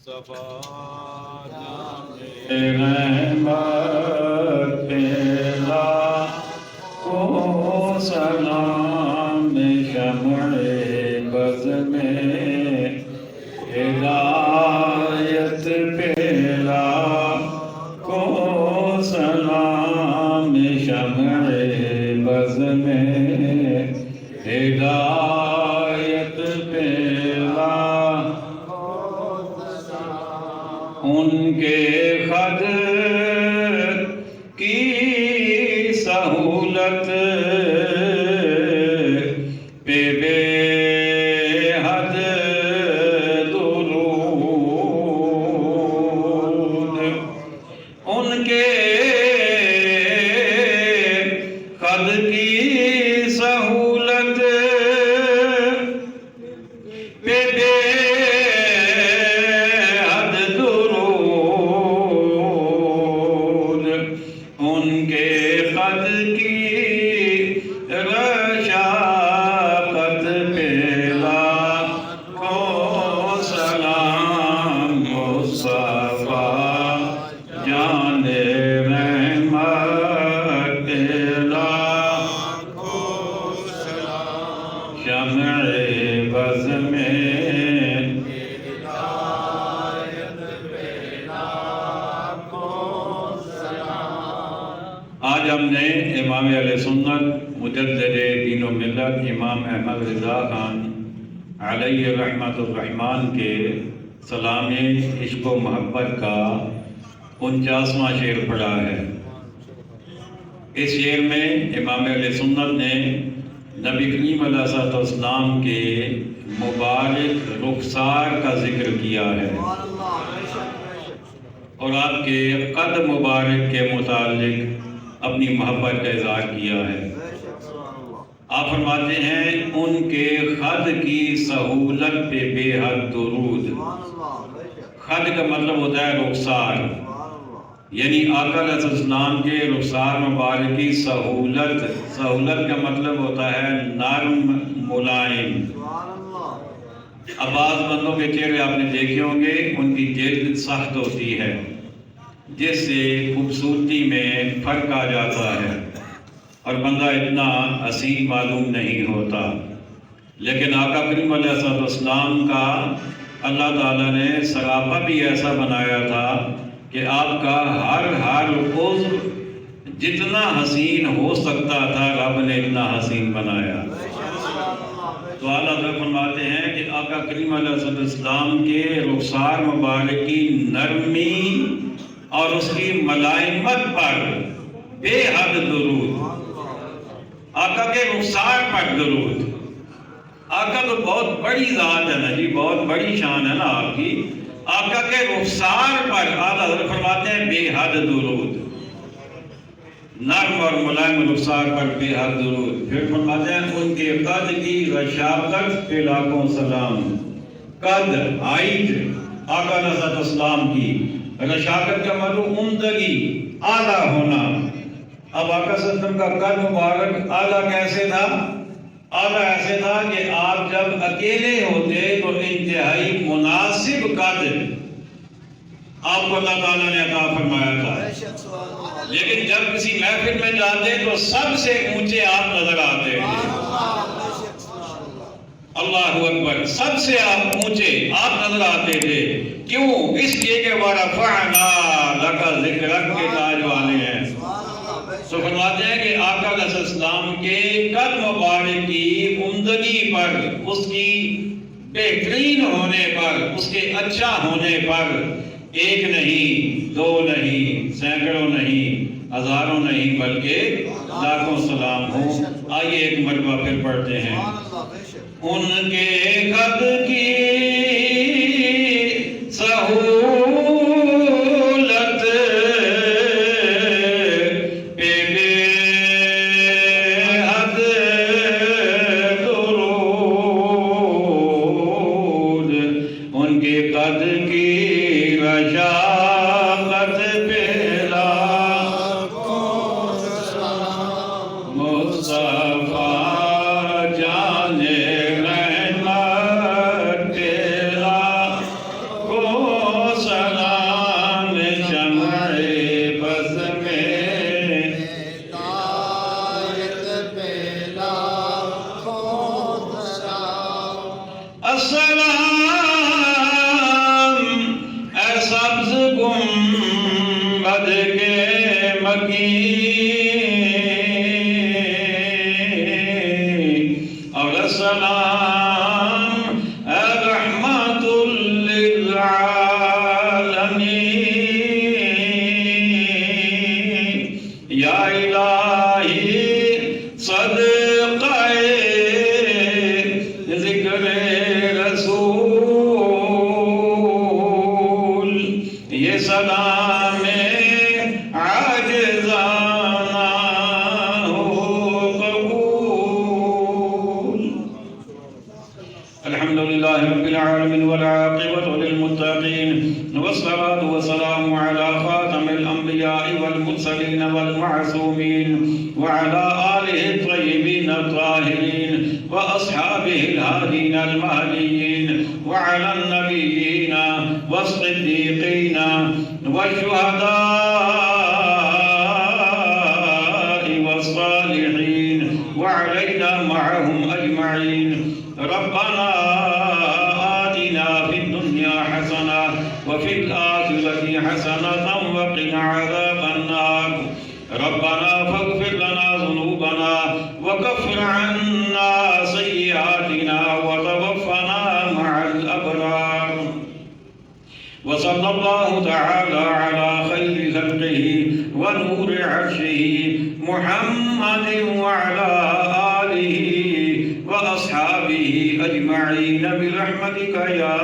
مصطفیٰ رحمت پیدا کو سلام شمع بز میں ہدایت پیدا کو سلام شمع بز میں ہدایت پیدا ان کے خط کی سہولت پہ بے حد درود ان کے خط کی سہولت پہ بے ان کے خط کی رشاقت پیدا کو سلام مصطفیٰ جان رحمت پیدا کو سلام شمع بز میں آج ہم نے امام اہل سنت مجدد دین و ملت امام احمد رضا خان علیہ رحمت الرحمن کے سلام عشق و محبت کا 49واں شعر پڑھا ہے۔ اس شعر میں امام اہل سنت نے نبی کریم علیہ السلام کے مبارک رخسار کا ذکر کیا ہے اور آپ کے قد مبارک کے متعلق اپنی محبت کا اظہار کیا ہے۔ آپ فرماتے ہیں ان کے خط کی سہولت پہ بے حد درود۔ خط کا مطلب ہوتا ہے رخسار، یعنی آقا علیہ السلام کے رخسار مبارک کی سہولت کا مطلب ہوتا ہے نرم ملائم۔ اب بعض بندوں کے چہرے آپ نے دیکھے ہوں گے، ان کی جلد سخت ہوتی ہے جس سے خوبصورتی میں فرق آ جاتا ہے اور بندہ اتنا حسین معلوم نہیں ہوتا، لیکن آقا کریم علیہ السلام کا اللہ تعالیٰ نے سراپا بھی ایسا بنایا تھا کہ آپ کا ہر عضو جتنا حسین ہو سکتا تھا رب نے اتنا حسین بنایا۔ تو اللہ تعالیٰ فرماتے ہیں کہ آقا کریم علیہ السلام کے رخسار مبارک کی نرمی اور اس کی ملائمت پر بے حد درود، آقا کے رخسار پر درود۔ آقا تو بہت بڑی ذات ہے نا جی، بہت بڑی شان ہے نا آپ کی، آقا کے رخسار پر اعلیٰ حضرت فرماتے ہیں بے حد درود، نرم اور ملائم رخسار پر بے حد درود۔ پھر فرماتے ہیں ان کے قد کی رشاقت پہ لاکھوں سلام۔ قد ہائٹ آقا علیہ السلام کی، رشاقت کا مطلب عمدگی، اعلیٰ ہونا۔ اب آقا صلی اللہ علیہ وسلم کا قد مبارک اعلیٰ کیسے تھا؟ اعلیٰ ایسے تھا کہ آپ جب اکیلے ہوتے تو انتہائی مناسب قد آپ کو اللہ تعالیٰ نے عطا فرمایا تھا، لیکن جب کسی محفل میں جاتے تو سب سے اونچے آپ نظر آتے تھے۔ اللہ اکبر، سب سے آپ اونچے آپ نظر آتے تھے۔ کیوں؟ اس لیے کہ وَرَفَعْنَا لَكَ ذِكْرَكَ کے تاج والے ہیں۔ تو فرماتے ہیں کہ آقا علیہ السلام کے قد مبارک کی عمدگی پر، اس کی بہترین ہونے پر، اس کے اچھا ہونے پر ایک نہیں، دو نہیں، سینکڑوں نہیں، ہزاروں نہیں، بلکہ لاکھوں سلام ہوں۔ آئیے ایک مرتبہ پھر پڑھتے ہیں۔ ان کے خط کی سہولت پہ بے حد درود، ان کے قد کی رشاقت پہ لاکھوں سلام مصطفیٰ جان رحمت پیدا کو صدا میں عاجزانہ ہو قبول. الحمدللہ رب العالمین والعاقبۃ للمتقین والصلاة والسلام على خاتم الأنبياء والمرسلين والمعصومين وعلى آله الطيبين الطاهرين وأصحابه الهادين المهديين وعلى النبيين والصديقين والشهداء والصالحين وعلينا معهم أجمعين. ربنا آتنا في الدنيا حسنة وفي الآخرة حسنة وقنا عذاب النار. ربنا فاغفر لنا ذنوبنا وكفر عنا سيئاتنا وتوفنا مع الأبرار. وصلى الله تعالى على خير خلقه ونور عرشه محمد وعلى آله وأصحابه أجمعين برحمتك يا